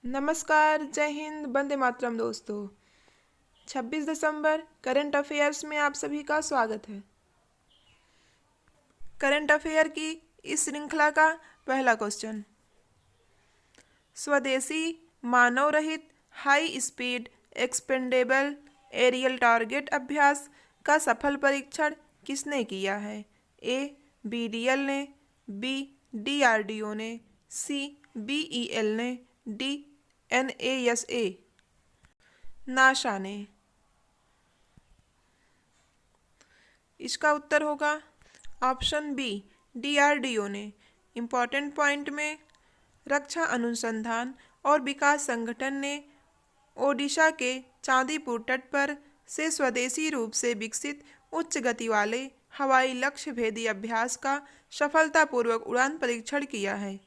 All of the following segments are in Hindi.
नमस्कार, जय हिंद, वंदे मातरम दोस्तों। 26 दिसंबर करंट अफेयर्स में आप सभी का स्वागत है। करंट अफेयर की इस श्रृंखला का पहला क्वेश्चन, स्वदेशी मानव रहित high speed expendable aerial target अभ्यास का सफल परीक्षण किसने किया है? ए. बीडीएल ने, बी. डीआरडीओ ने, सी. बीईएल ने, डी. एनएएसए नासा ने। इसका उत्तर होगा ऑप्शन बी, डीआरडीओ ने। इम्पॉर्टेंट पॉइंट में, रक्षा अनुसंधान और विकास संगठन ने ओडिशा के चांदीपुर तट पर से स्वदेशी रूप से विकसित उच्च गति वाले हवाई लक्ष्य भेदी अभ्यास का सफलतापूर्वक उड़ान परीक्षण किया है।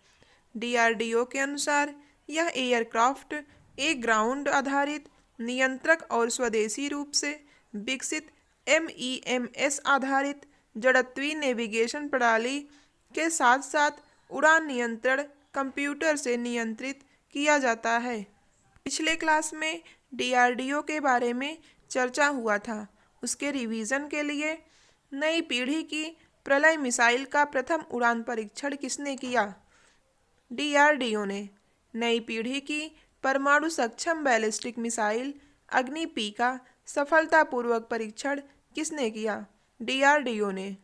डीआरडीओ के अनुसार यह एयरक्राफ्ट एक ग्राउंड आधारित नियंत्रक और स्वदेशी रूप से विकसित एमईएमएस आधारित जड़त्वीय नेविगेशन प्रणाली के साथ साथ उड़ान नियंत्रण कंप्यूटर से नियंत्रित किया जाता है। पिछले क्लास में डीआरडीओ के बारे में चर्चा हुआ था। उसके रिवीजन के लिए नई पीढ़ी की प्रलय मिसाइल का प्रथम उड़ान परीक्षण किसने किया? डीआरडीओ ने। नई पीढ़ी की परमाणु सक्षम बैलिस्टिक मिसाइल अग्नि-P का सफलतापूर्वक परीक्षण किसने किया? डीआरडीओ ने।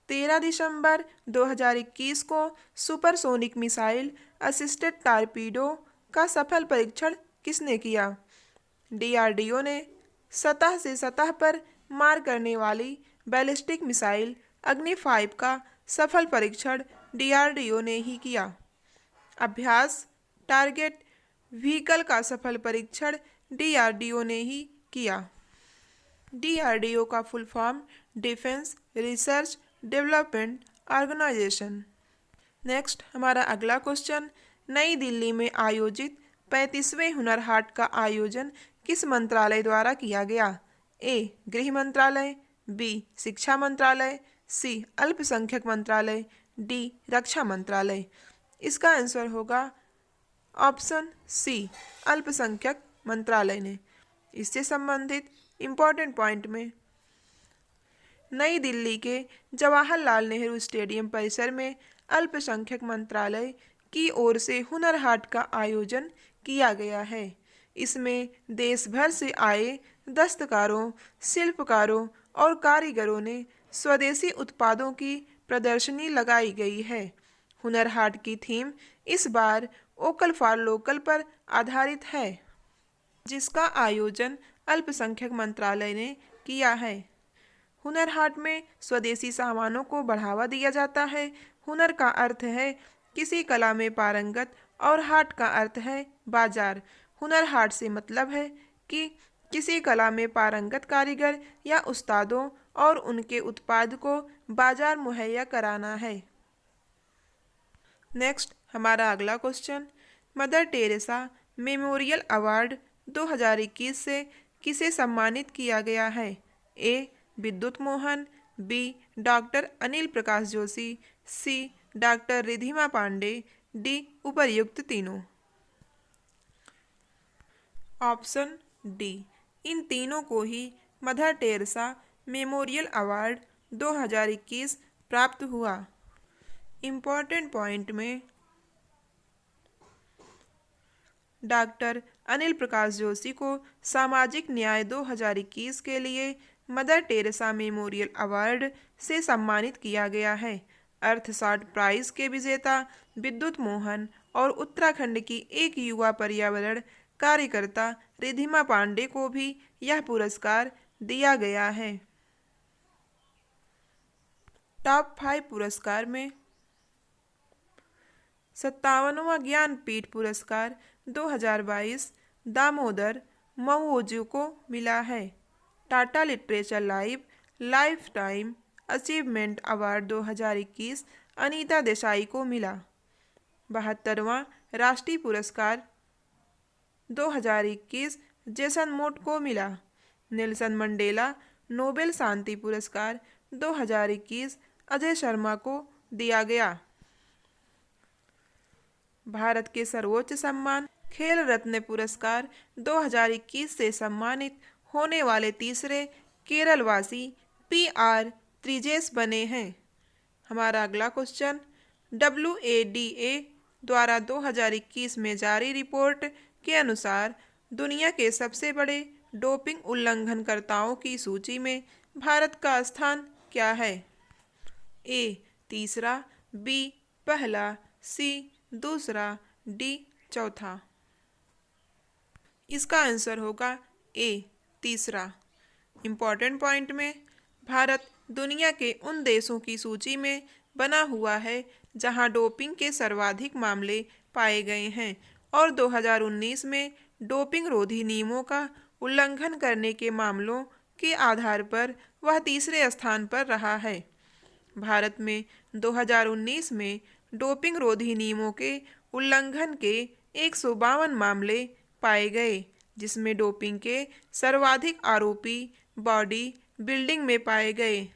13 दिसंबर 2021 को सुपरसोनिक मिसाइल असिस्टेड टारपीडो का सफल परीक्षण किसने किया? डीआरडीओ ने। सतह से सतह पर मार करने वाली बैलिस्टिक मिसाइल अग्नि-5 का सफल परीक्षण डीआरडीओ ने ही किया। अभ्यास टारगेट व्हीकल का सफल परीक्षण डीआरडीओ ने ही किया। डीआरडीओ का full form defence research development organisation. Next हमारा अगला क्वेश्चन, नई दिल्ली में आयोजित 35वें हुनर हाट का आयोजन किस मंत्रालय द्वारा किया गया? ए. गृह मंत्रालय, बी. शिक्षा मंत्रालय, सी. अल्पसंख्यक मंत्रालय, डी. रक्षा मंत्रालय। इसका आंसर होगा ऑप्शन सी, अल्पसंख्यक मंत्रालय ने। इससे संबंधित इम्पोर्टेंट पॉइंट में, नई दिल्ली के जवाहरलाल नेहरू स्टेडियम परिसर में अल्पसंख्यक मंत्रालय की ओर से हुनर हाट का आयोजन किया गया है। इसमें देश भर से आए दस्तकारों, शिल्पकारों और कारीगरों ने स्वदेशी उत्पादों की प्रदर्शनी लगाई गई है। हुनर हाट की थीम इस बार वोकल फॉर लोकल पर आधारित है, जिसका आयोजन अल्पसंख्यक मंत्रालय ने किया है। हुनर हाट में स्वदेशी सामानों को बढ़ावा दिया जाता है। हुनर का अर्थ है किसी कला में पारंगत और हाट का अर्थ है बाजार। हुनर हाट से मतलब है कि किसी कला में पारंगत कारीगर या उस्तादों और उनके उत्पाद को बाजार मुहैया कराना है। नेक्स्ट हमारा अगला question, Mother Teresa memorial award 2021 से किसे सम्मानित किया गया है? A. Vidyut Mohan, B. Doctor Anil Prakash Joshi, C. Doctor Ridhima Pandey, D. उपर्युक्त तीनों। ऑप्शन डी, इन तीनों को ही मदर टेरेसा मेमोरियल अवार्ड 2021 प्राप्त हुआ। इम्पोर्टेंट पॉइंट में, डॉक्टर अनिल प्रकाश जोशी को सामाजिक न्याय 2021 के लिए मदर टेरेसा मेमोरियल अवार्ड से सम्मानित किया गया है। अर्थशास्त्र प्राइज के विजेता विद्युत मोहन और उत्तराखंड की एक युवा पर्यावरण कार्यकर्ता रिधिमा पांडे को भी यह पुरस्कार दिया गया है। टॉप 5 पुरस्कार में 57वां ज्ञानपीठ पुरस्कार 2022 दामोदर मऊओजू को मिला है। Tata literature life time achievement award 2021 Anita Desai को मिला। 72वां राष्ट्रीय पुरस्कार 2021 जेसन मोट को मिला। नेल्सन मंडेला नोबेल शांति पुरस्कार 2021 अजय शर्मा को दिया गया। भारत के सर्वोच्च सम्मान खेल रत्न पुरस्कार 2021 से सम्मानित होने वाले तीसरे केरलवासी PR त्रिजेश बने हैं। हमारा अगला क्वेश्चन, WADA द्वारा 2021 में जारी रिपोर्ट के अनुसार दुनिया के सबसे बड़े डोपिंग उल्लंघनकर्ताओं की सूची में भारत का स्थान क्या है? A तीसरा, B पहला, C दूसरा, D चौथा। इसका आंसर होगा A तीसरा। इम्पॉर्टेंट पॉइंट में, भारत दुनिया के उन देशों की सूची में बना हुआ है जहां डोपिंग के सर्वाधिक मामले पाए गए हैं और 2019 में डोपिंग रोधी नियमों का उल्लंघन करने के मामलों के आधार पर वह तीसरे स्थान पर रहा है। भारत में 2019 में डोपिंग रोधी नियमों के उल्लंघन के 152 मामले पाए गए, जिसमें डोपिंग के सर्वाधिक आरोपी बॉडी बिल्डिंग में पाए गए।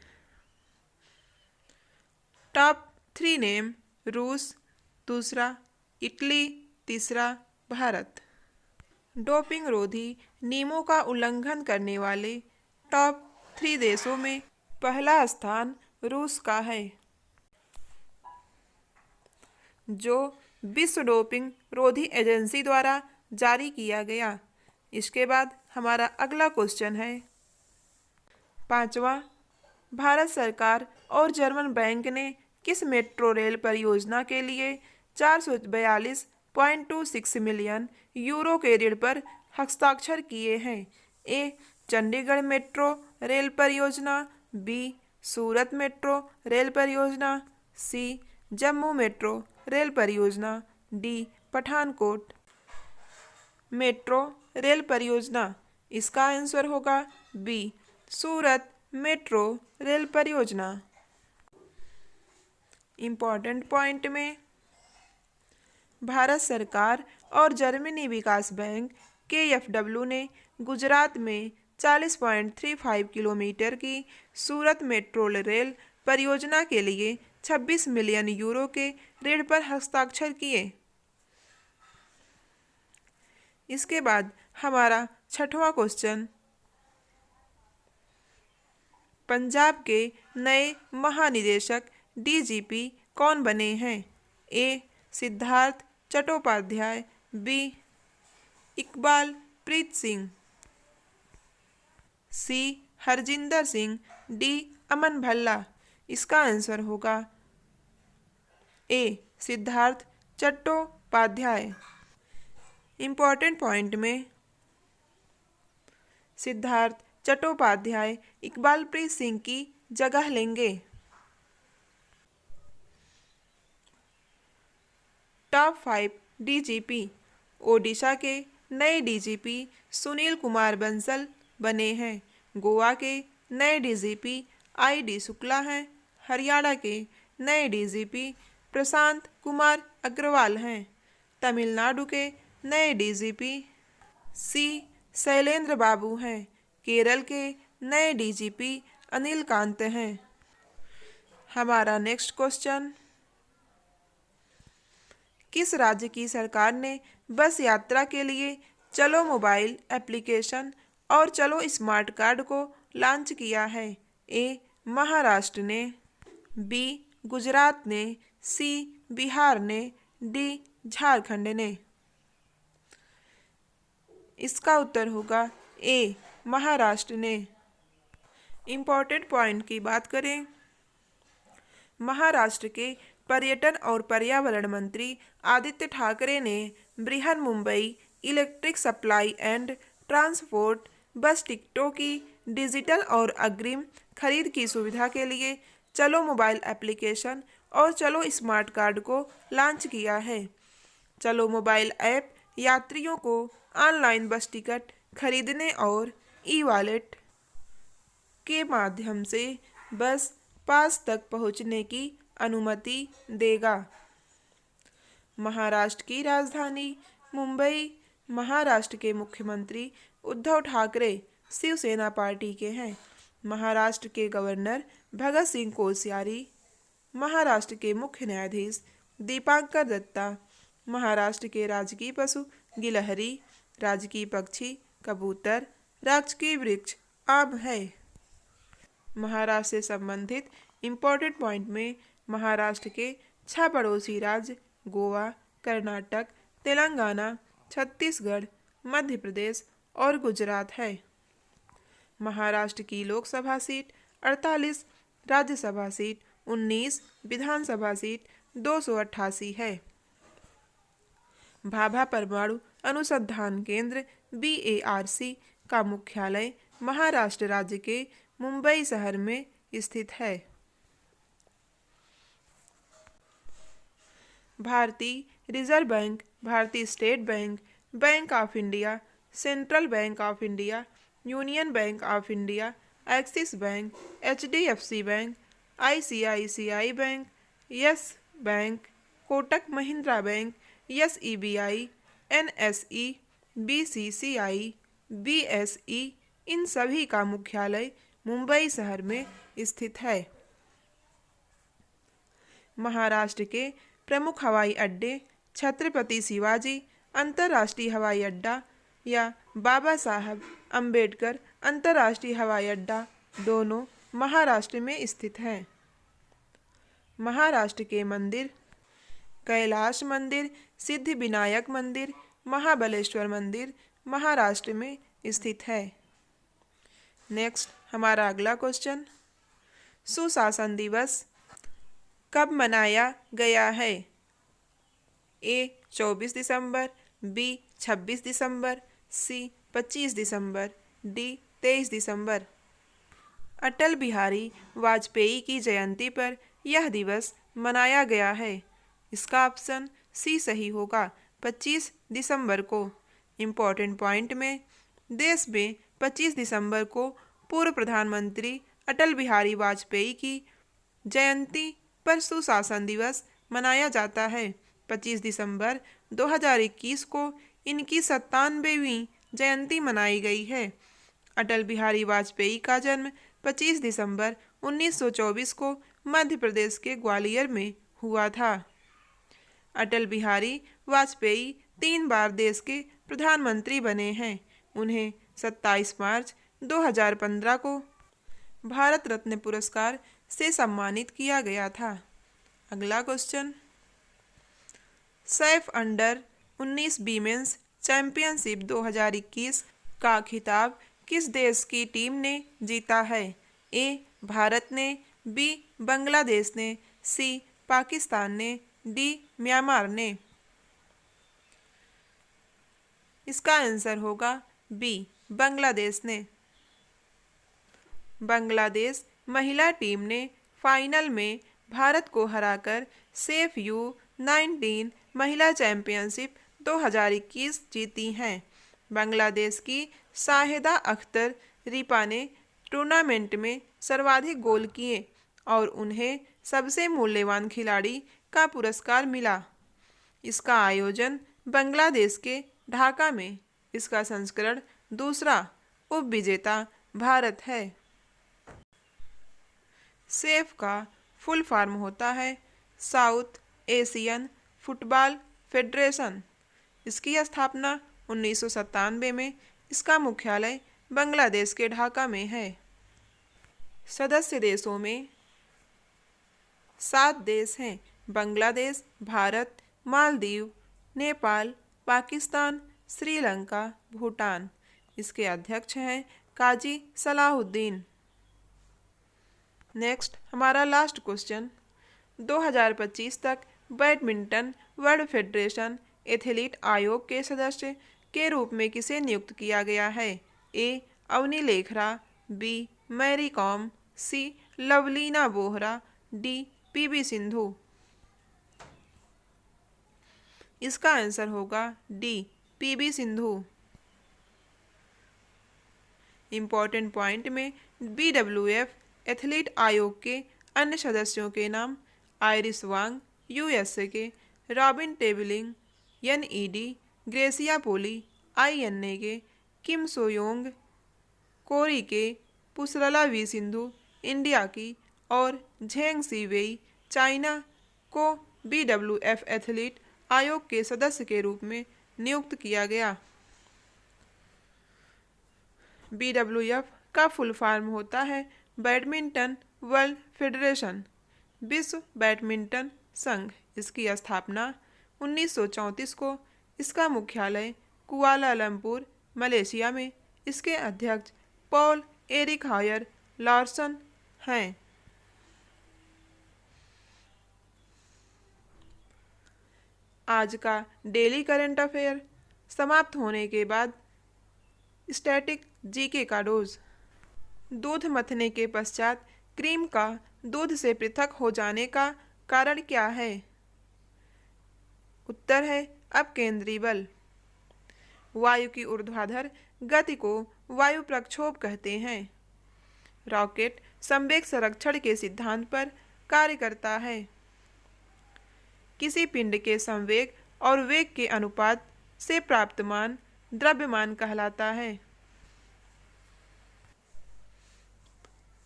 टॉप 3 नेम, रूस दूसरा, इटली तीसरा, भारत। डोपिंग रोधी नियमों का उल्लंघन करने वाले टॉप 3 देशों में पहला स्थान रूस का है, जो विश्व डोपिंग रोधी एजेंसी द्वारा जारी किया गया। इसके बाद हमारा अगला क्वेश्चन है, पांचवा, भारत सरकार और जर्मन बैंक ने किस मेट्रो रेल परियोजना के लिए 442.26 मिलियन यूरो के ऋण पर हस्ताक्षर किए हैं? A चंडीगढ़ मेट्रो रेल परियोजना, B सूरत मेट्रो रेल परियोजना, C जम्मू मेट्रो रेल परियोजना, D पठानकोट मेट्रो रेल परियोजना। इसका आंसर होगा B सूरत मेट्रो रेल परियोजना। इम्पॉर्टेंट पॉइंट में, भारत सरकार और जर्मनी विकास बैंक KfW ने गुजरात में 40.35 किलोमीटर की सूरत मेट्रो रेल परियोजना के लिए 26 मिलियन यूरो के ऋण पर हस्ताक्षर किए। इसके बाद हमारा छठवां क्वेश्चन, पंजाब के नए महानिदेशक DGP कौन बने हैं? A Siddharth Chattopadhyay, B Iqbal Preet Singh, C Harjinder Singh, D अमन भल्ला। इसका आंसर होगा A Siddharth Chattopadhyay. Important point में, सिद्धार्थ चट्टोपाध्याय इकबाल प्रीत सिंह की जगह लेंगे। टॉप 5 DGP, ओडिशा के नए DGP सुनील कुमार बंसल बने हैं। गोवा के नए DGP ID शुक्ला हैं। हरियाणा के नए DGP प्रशांत कुमार अग्रवाल हैं। तमिलनाडु के नए DGP C शैलेंद्र बाबू हैं। केरल के नए DGP अनिल कांत हैं। हमारा नेक्स्ट क्वेश्चन, किस राज्य की सरकार ने बस यात्रा के लिए चलो मोबाइल एप्लीकेशन और चलो स्मार्ट कार्ड को लॉन्च किया है? A महाराष्ट्र ने, B गुजरात ने, C बिहार ने, D झारखंड ने। इसका उत्तर होगा A महाराष्ट्र ने। इम्पॉर्टेंट पॉइंट की बात करें, महाराष्ट्र के पर्यटन और पर्यावरण मंत्री आदित्य ठाकरे ने Brihan Mumbai electric supply and transport bus टिकटों की डिजिटल और अग्रिम खरीद की सुविधा के लिए चलो मोबाइल एप्लीकेशन और चलो स्मार्ट कार्ड को लॉन्च किया है। चलो मोबाइल ऐप यात्रियों को ऑनलाइन बस टिकट खरीदने और ई-वॉलेट के माध्यम से बस पास तक पहुंचने की अनुमति देगा। महाराष्ट्र की राजधानी मुंबई महाराष्ट्र के मुख्यमंत्री उद्धव ठाकरे शिवसेना पार्टी के हैं। महाराष्ट्र के गवर्नर भगत सिंह कोश्यारी, महाराष्ट्र के मुख्य न्यायाधीश दीपांकर दत्ता, महाराष्ट्र के राजकीय पशु गिलहरी, राजकीय पक्षी कबूतर, राजकीय वृक्ष आम है। महाराष्ट्र से संबंधित इम्पोर्टेंट पॉइंट में महाराष्ट्र के 6 पड़ोसी राज्य गोवा, कर्नाटक, तेलंगाना, छत्तीसगढ़, मध्य प्रदेश और गुजरात है। महाराष्ट्र की लोकसभा सीट 48, राज्यसभा सीट 19, विधानसभा सीट 288 है। भाभा परमाणु अनुसंधान केंद्र BARC का मुख्यालय महाराष्ट्र राज्य के मुंबई शहर में स्थित है। भारतीय रिजर्व बैंक, भारतीय state bank, bank of India, central bank of India, union bank of India, axis bank, HDFC bank, ICICI bank, yes bank, Kotak Mahindra bank, SEBI, NSE, BCCI, BSE इन सभी का मुख्यालय मुंबई शहर में स्थित है। महाराष्ट्र के प्रमुख हवाई अड्डे छत्रपति शिवाजी अंतर्राष्ट्रीय हवाई अड्डा या बाबा साहब अंबेडकर अंतर्राष्ट्रीय हवाई अड्डा दोनों महाराष्ट्र में स्थित हैं। महाराष्ट्र के मंदिर कैलाश मंदिर, सिद्धिविनायक मंदिर, महाबलेश्वर मंदिर महाराष्ट्र में स्थित है। नेक्स्ट हमारा अगला क्वेश्चन, सुशासन दिवस कब मनाया गया है? A 24 December, B 26 December, C 25 December, D 23 दिसंबर। अटल बिहारी वाजपेयी की जयंती पर यह दिवस मनाया गया है। इसका ऑप्शन C सही होगा, 25 दिसंबर को। इम्पोर्टेंट पॉइंट में देश में 25 दिसंबर को पूर्व प्रधानमंत्री अटल बिहारी वाजपेयी की जयंती पर सुशासन दिवस मनाया जाता है। 25 दिसंबर 2021 को इनकी 97वीं जयंती मनाई गई है। अटल बिहारी वाजपेयी का जन्म 25 दिसंबर 1924 को मध्य प्रदेश के ग्वालियर में हुआ था। अटल बिहारी वाजपेयी 3 बार देश के प्रधानमंत्री बने हैं। उन्हें 27 मार्च 2015 को भारत रत्न पुरस्कार से सम्मानित किया गया था। अगला question, Saif under 19 women's championship 2021 का खिताब किस देश की टीम ने जीता है? A भारत ने, B बांग्लादेश ने, C पाकिस्तान ने, D म्यांमार ने। इसका आंसर होगा B बांग्लादेश ने। बांग्लादेश महिला टीम ने फाइनल में भारत को हराकर सेफ U19 महिला चैंपियनशिप 2021 जीती हैं। बांग्लादेश की शाहिदा अख्तर रिपा ने टूर्नामेंट में सर्वाधिक गोल किए और उन्हें सबसे मूल्यवान खिलाड़ी का पुरस्कार मिला। इसका आयोजन बांग्लादेश के ढाका में। इसका संस्करण दूसरा, उपविजेता भारत है। सेफ का फुल फॉर्म होता है साउथ एशियन फुटबॉल फेडरेशन। इसकी स्थापना 1997 में। इसका मुख्यालय बांग्लादेश के ढाका में है। सदस्य देशों में 7 देश हैं, बांग्लादेश, भारत, मालदीव, नेपाल, पाकिस्तान, श्रीलंका, भूटान। इसके अध्यक्ष हैं काजी सलाहुद्दीन। नेक्स्ट हमारा लास्ट क्वेश्चन, 2025 तक बैडमिंटन वर्ल्ड फेडरेशन एथलीट आयोग के सदस्य के रूप में किसे नियुक्त किया गया है? A Avani Lekhara, B Mary Kom, C Lovlina Bohra, D PV Sindhu. इसका आंसर होगा D PV Sindhu. Important point में BWF एथलीट आयोग के अन्य सदस्यों के नाम आयरिस वांग USA के, Robin Tabeling NED, Greysia Polii INA के, किम सोयोंग कोरी के, पुसरला वी सिंधु इंडिया की और झेंग सी वेई चाइना को BWF एथलीट आयोग के सदस्य के रूप में नियुक्त किया गया। BWF का फुल फॉर्म होता है बैडमिंटन वर्ल्ड फेडरेशन, विश्व बैडमिंटन संघ। इसकी स्थापना 1934 को, इसका मुख्यालय कुआलालंपुर मलेशिया में। इसके अध्यक्ष पॉल एरिक हायर लार्सन हैं। आज का डेली करंट अफेयर समाप्त होने के बाद स्टैटिक जीके का डोज। दूध मथने के पश्चात क्रीम का दूध से पृथक हो जाने का कारण क्या है? उत्तर है अपकेंद्री बल। वायु की ऊर्ध्वाधर गति को वायु प्रक्षोभ कहते हैं। रॉकेट संवेग संरक्षण के सिद्धांत पर कार्य करता है। किसी पिंड के संवेग और वेग के अनुपात से प्राप्त मान द्रव्यमान कहलाता है।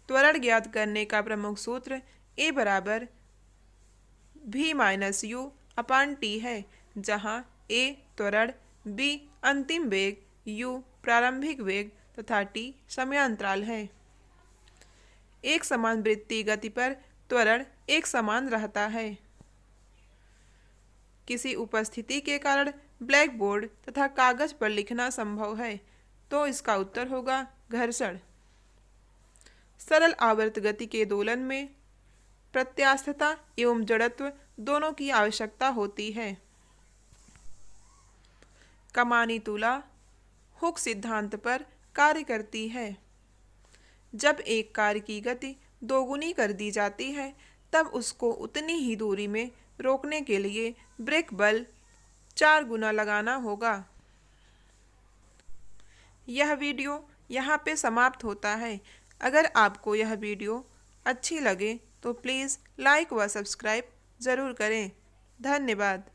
त्वरण ज्ञात करने का प्रमुख सूत्र A बराबर V-U/T है, जहां A त्वरण, B अंतिम वेग, U प्रारंभिक वेग तथा T समयांतराल है। एक समान वृत्तीय गति पर त्वरण एक समान रहता है। किसी उपस्थिति के कारण ब्लैक बोर्ड तथा कागज पर लिखना संभव है, तो इसका उत्तर होगा घर्षण। सरल आवर्त गति के दोलन में प्रत्यास्थता एवं जड़त्व दोनों की आवश्यकता होती है। कमानी तुला हुक सिद्धांत पर कार्य करती है। जब एक कार की गति दोगुनी कर दी जाती है, तब उसको उतनी ही दूरी में रोकने के लिए ब्रेक बल 4 गुना लगाना होगा। यह वीडियो यहाँ पे समाप्त होता है। अगर आपको यह वीडियो अच्छी लगे तो प्लीज़ लाइक व सब्सक्राइब ज़रूर करें। धन्यवाद।